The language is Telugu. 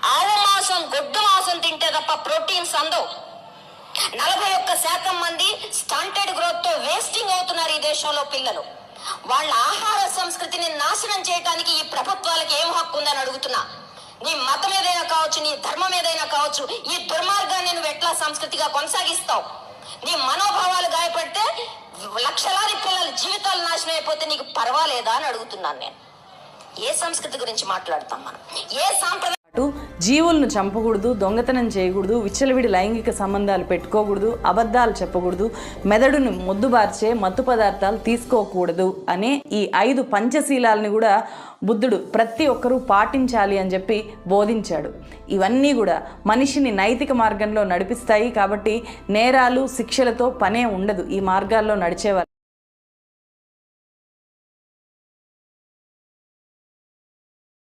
ఆవు మాంసం, గొడ్డు మాంసం తింటే తప్ప ప్రోటీన్స్ అందవు. 41% మంది స్టంటెడ్ గ్రోత్ తో వేస్టింగ్ అవుతున్నారు ఈ దేశంలో పిల్లలు. వాళ్ళ ఆహార సంస్కృతిని నాశనం చేయడానికి ఈ ప్రభుత్వాలకు ఏం హక్కు ఉందని అడుగుతున్నా. నీ మతం ఏదైనా కావచ్చు, నీ ధర్మం ఏదైనా కావచ్చు, ఈ దుర్మార్గాన్ని నువ్వు ఎట్లా సంస్కృతిగా కొనసాగిస్తావు? నీ మనోభావాలు గాయపడితే లక్షలాది పిల్లల జీవితాలు నాశనం అయిపోతే నీకు పర్వాలేదా అని అడుగుతున్నాను నేను. ఏ సంస్కృతి గురించి మాట్లాడతాం మనం? ఏ సాంప్రదాయం? జీవులను చంపకూడదు, దొంగతనం చేయకూడదు, విచ్చలవిడి లైంగిక సంబంధాలు పెట్టుకోకూడదు, అబద్ధాలు చెప్పకూడదు, మెదడును మొద్దుబార్చే మత్తు పదార్థాలు తీసుకోకూడదు అనే ఈ 5 పంచశీలాలని కూడా బుద్ధుడు ప్రతి ఒక్కరూ పాటించాలి అని చెప్పి బోధించాడు. ఇవన్నీ కూడా మనిషిని నైతిక మార్గంలో నడిపిస్తాయి. కాబట్టి నేరాలు, శిక్షలతో పనే ఉండదు ఈ మార్గాల్లో నడిచేవారు.